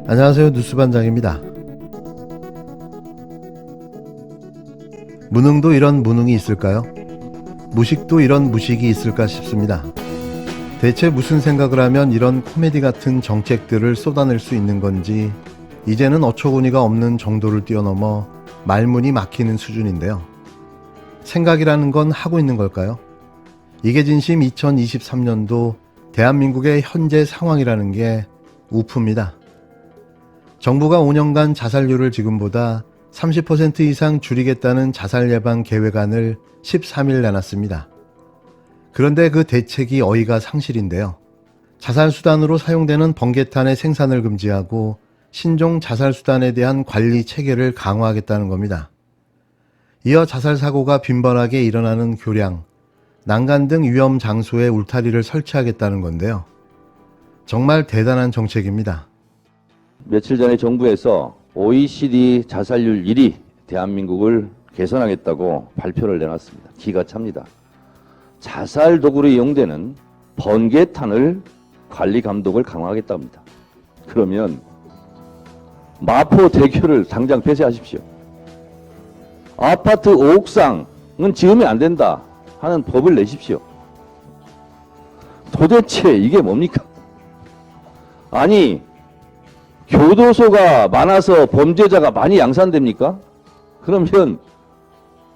안녕하세요. 뉴스반장입니다. 무능도 이런 무능이 있을까요? 무식도 이런 무식이 있을까 싶습니다. 대체 무슨 생각을 하면 이런 코미디 같은 정책들을 쏟아낼 수 있는 건지 이제는 어처구니가 없는 정도를 뛰어넘어 말문이 막히는 수준인데요. 생각이라는 건 하고 있는 걸까요? 이게 진심 2023년도 대한민국의 현재 상황이라는 게 우프입니다. 정부가 5년간 자살률을 지금보다 30% 이상 줄이겠다는 자살 예방 계획안을 13일 내놨습니다. 그런데 그 대책이 어이가 상실인데요. 자살 수단으로 사용되는 번개탄의 생산을 금지하고 신종 자살 수단에 대한 관리 체계를 강화하겠다는 겁니다. 이어 자살 사고가 빈번하게 일어나는 교량, 난간 등 위험 장소에 울타리를 설치하겠다는 건데요. 정말 대단한 정책입니다. 며칠 전에 정부에서 OECD 자살률 1위 대한민국을 개선하겠다고 발표를 내놨습니다. 기가 찹니다. 자살 도구로 이용되는 번개탄을 관리 감독을 강화하겠다 합니다. 그러면 마포대교를 당장 폐쇄하십시오. 아파트 옥상은 지으면 안 된다 하는 법을 내십시오. 도대체 이게 뭡니까? 아니, 교도소가 많아서 범죄자가 많이 양산됩니까? 그러면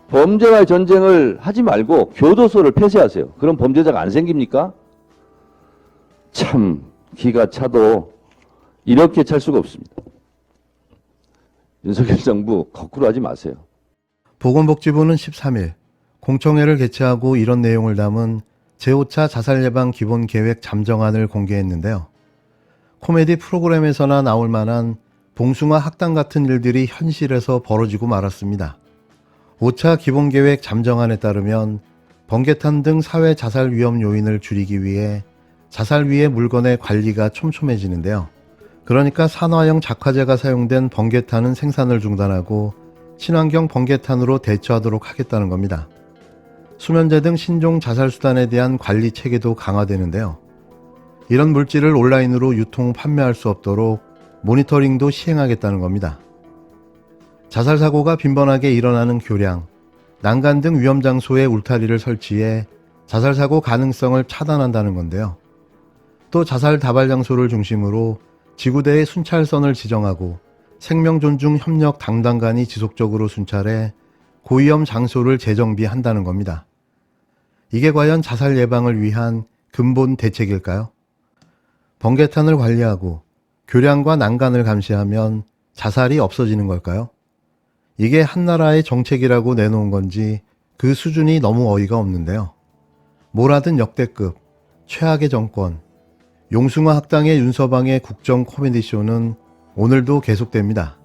범죄와의 전쟁을 하지 말고 교도소를 폐쇄하세요. 그럼 범죄자가 안 생깁니까? 참 기가 차도 이렇게 찰 수가 없습니다. 윤석열 정부 거꾸로 하지 마세요. 보건복지부는 13일 공청회를 개최하고 이런 내용을 담은 제5차 자살예방 기본계획 잠정안을 공개했는데요. 코미디 프로그램에서나 나올 만한 봉숭아 학당 같은 일들이 현실에서 벌어지고 말았습니다. 5차 기본계획 잠정안에 따르면 번개탄 등 사회 자살 위험 요인을 줄이기 위해 자살 위의 물건의 관리가 촘촘해지는데요. 그러니까 산화형 작화제가 사용된 번개탄은 생산을 중단하고 친환경 번개탄으로 대처하도록 하겠다는 겁니다. 수면제 등 신종 자살 수단에 대한 관리 체계도 강화되는데요. 이런 물질을 온라인으로 유통 판매할 수 없도록 모니터링도 시행하겠다는 겁니다. 자살 사고가 빈번하게 일어나는 교량, 난간 등 위험 장소에 울타리를 설치해 자살 사고 가능성을 차단한다는 건데요. 또 자살 다발 장소를 중심으로 지구대의 순찰선을 지정하고 생명 존중 협력 당당관이 지속적으로 순찰해 고위험 장소를 재정비한다는 겁니다. 이게 과연 자살 예방을 위한 근본 대책일까요? 번개탄을 관리하고 교량과 난간을 감시하면 자살이 없어지는 걸까요? 이게 한나라의 정책이라고 내놓은 건지 그 수준이 너무 어이가 없는데요. 뭘 하든 역대급, 최악의 정권, 용숭아 학당의 윤서방의 국정 코미디쇼는 오늘도 계속됩니다.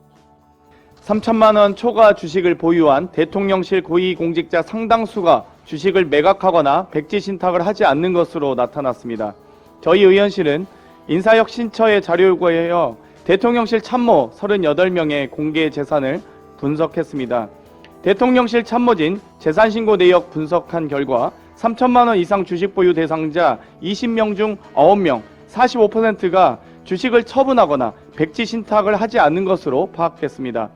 3천만 원 초과 주식을 보유한 대통령실 고위공직자 상당수가 주식을 매각하거나 백지 신탁을 하지 않는 것으로 나타났습니다. 저희 의원실은 인사혁신처의 자료 요구하여 대통령실 참모 38명의 공개 재산을 분석했습니다. 대통령실 참모진 재산신고 내역 분석한 결과 3천만 원 이상 주식 보유 대상자 20명 중 9명, 45%가 주식을 처분하거나 백지 신탁을 하지 않는 것으로 파악됐습니다.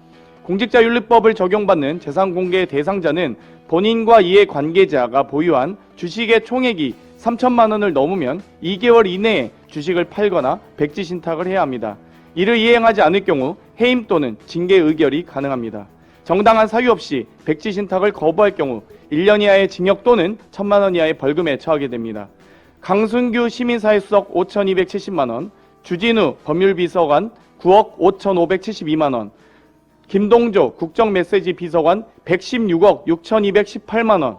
공직자윤리법을 적용받는 재산공개 대상자는 본인과 이해관계자가 보유한 주식의 총액이 3천만 원을 넘으면 2개월 이내에 주식을 팔거나 백지 신탁을 해야 합니다. 이를 이행하지 않을 경우 해임 또는 징계 의결이 가능합니다. 정당한 사유 없이 백지 신탁을 거부할 경우 1년 이하의 징역 또는 1,000만 원 이하의 벌금에 처하게 됩니다. 강순규 시민사회수석 5,270만 원, 주진우 법률비서관 9억 5,572만 원, 김동조 국정메시지 비서관 116억 6,218만 원,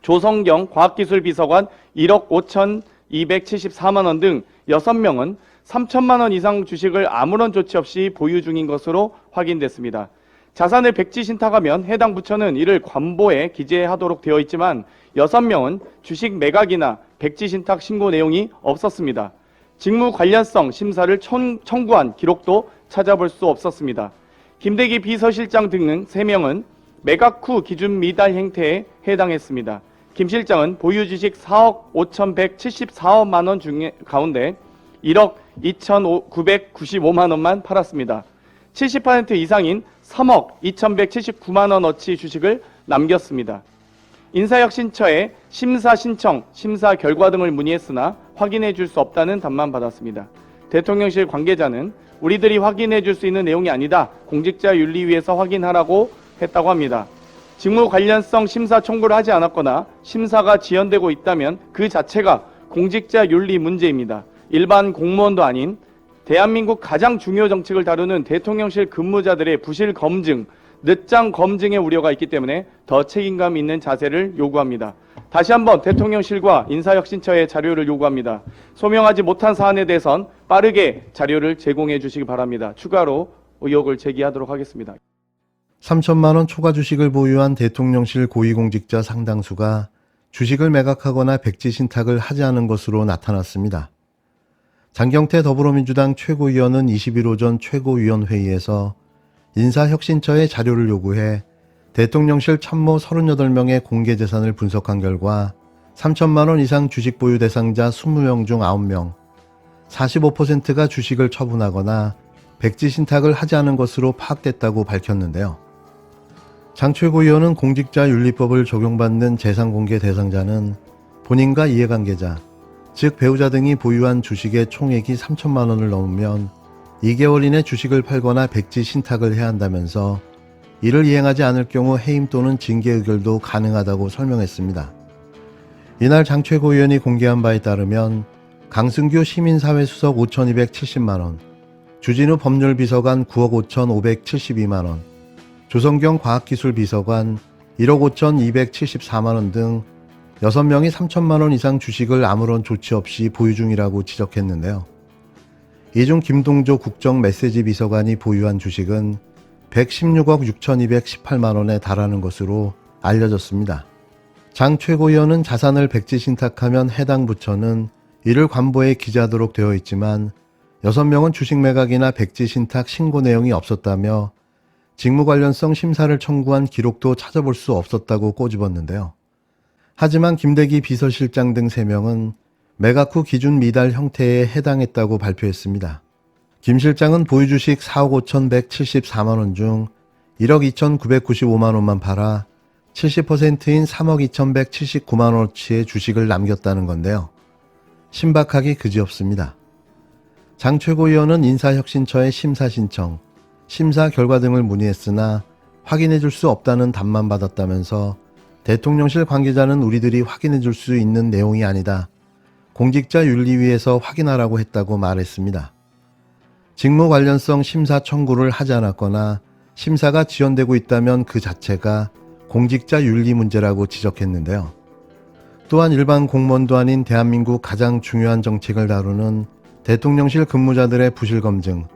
조성경 과학기술비서관 1억 5,274만 원 등 6명은 3천만 원 이상 주식을 아무런 조치 없이 보유 중인 것으로 확인됐습니다. 자산을 백지 신탁하면 해당 부처는 이를 관보에 기재하도록 되어 있지만 6명은 주식 매각이나 백지 신탁 신고 내용이 없었습니다. 직무 관련성 심사를 청구한 기록도 찾아볼 수 없었습니다. 김대기 비서실장 등은 3명은 매각 후 기준 미달 행태에 해당했습니다. 김 실장은 보유 주식 4억 5,174만 원 가운데 1억 2,995만 원만 팔았습니다. 70% 이상인 3억 2,179만 원어치 주식을 남겼습니다. 인사혁신처에 심사 신청, 심사 결과 등을 문의했으나 확인해 줄 수 없다는 답만 받았습니다. 대통령실 관계자는 우리들이 확인해 줄 수 있는 내용이 아니다. 공직자윤리위에서 확인하라고 했다고 합니다. 직무 관련성 심사 청구를 하지 않았거나 심사가 지연되고 있다면 그 자체가 공직자윤리 문제입니다. 일반 공무원도 아닌 대한민국 가장 중요 정책을 다루는 대통령실 근무자들의 부실 검증, 늦장 검증의 우려가 있기 때문에 더 책임감 있는 자세를 요구합니다. 다시 한번 대통령실과 인사혁신처에 자료를 요구합니다. 소명하지 못한 사안에 대해선 빠르게 자료를 제공해 주시기 바랍니다. 추가로 의혹을 제기하도록 하겠습니다. 3천만 원 초과 주식을 보유한 대통령실 고위공직자 상당수가 주식을 매각하거나 백지 신탁을 하지 않은 것으로 나타났습니다. 장경태 더불어민주당 최고위원은 20일 오전 최고위원회의에서 인사혁신처에 자료를 요구해 대통령실 참모 38명의 공개재산을 분석한 결과 3천만 원 이상 주식 보유 대상자 20명 중 9명, 45%가 주식을 처분하거나 백지 신탁을 하지 않은 것으로 파악됐다고 밝혔는데요. 장 최고위원은 공직자윤리법을 적용받는 재산공개 대상자는 본인과 이해관계자, 즉 배우자 등이 보유한 주식의 총액이 3천만 원을 넘으면 2개월 이내 주식을 팔거나 백지 신탁을 해야 한다면서 이를 이행하지 않을 경우 해임 또는 징계 의결도 가능하다고 설명했습니다. 이날 장 최고위원이 공개한 바에 따르면 강승규 시민사회수석 5,270만 원, 주진우 법률비서관 9억 5,572만 원, 조성경 과학기술비서관 1억 5,274만 원 등 6명이 3천만 원 이상 주식을 아무런 조치 없이 보유 중이라고 지적했는데요. 이 중 김동조 국정메시지 비서관이 보유한 주식은 116억 6,218만 원에 달하는 것으로 알려졌습니다. 장 최고위원은 자산을 백지 신탁하면 해당 부처는 이를 관보에 기재하도록 되어 있지만 6명은 주식 매각이나 백지 신탁 신고 내용이 없었다며 직무 관련성 심사를 청구한 기록도 찾아볼 수 없었다고 꼬집었는데요. 하지만 김대기 비서실장 등 3명은 매각 후 기준 미달 형태에 해당했다고 발표했습니다. 김 실장은 보유 주식 4억 5,174만 원 중 1억 2,995만 원만 팔아 70%인 3억 2,179만 원어치의 주식을 남겼다는 건데요. 신박하기 그지없습니다. 장 최고위원은 인사혁신처의 심사 신청, 심사 결과 등을 문의했으나 확인해 줄 수 없다는 답만 받았다면서 대통령실 관계자는 우리들이 확인해 줄 수 있는 내용이 아니다. 공직자윤리위에서 확인하라고 했다고 말했습니다. 직무 관련성 심사 청구를 하지 않았거나 심사가 지연되고 있다면 그 자체가 공직자윤리 문제라고 지적했는데요. 또한 일반 공무원도 아닌 대한민국 가장 중요한 정책을 다루는 대통령실 근무자들의 부실 검증,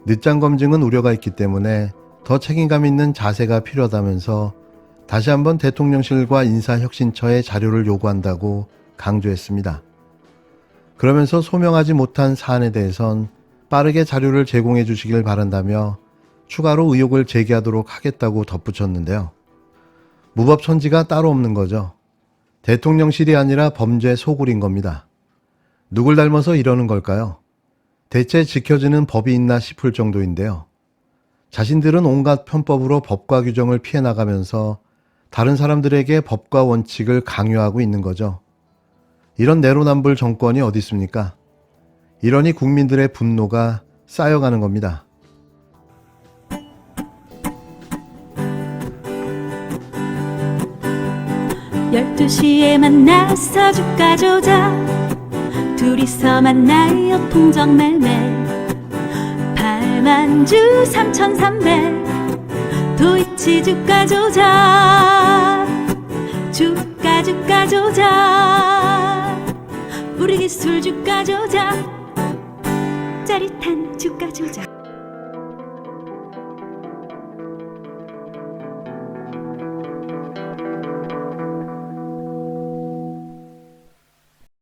늦장 검증은 우려가 있기 때문에 더 책임감 있는 자세가 필요하다면서 다시 한번 대통령실과 인사혁신처에 자료를 요구한다고 강조했습니다. 그러면서 소명하지 못한 사안에 대해선 빠르게 자료를 제공해 주시길 바란다며 추가로 의혹을 제기하도록 하겠다고 덧붙였는데요. 무법천지가 따로 없는 거죠. 대통령실이 아니라 범죄 소굴인 겁니다. 누굴 닮아서 이러는 걸까요? 대체 지켜지는 법이 있나 싶을 정도인데요. 자신들은 온갖 편법으로 법과 규정을 피해 나가면서 다른 사람들에게 법과 원칙을 강요하고 있는 거죠. 이런 내로남불 정권이 어디 있습니까? 이러니 국민들의 분노가 쌓여가는 겁니다. 열두 시에 만나서 주가 조작 둘이서 만나요 통정매매 80,000주 3,300 도이치 주가 조작 주가 조작 우리 기술 주가 조작 짜릿한 주가 조작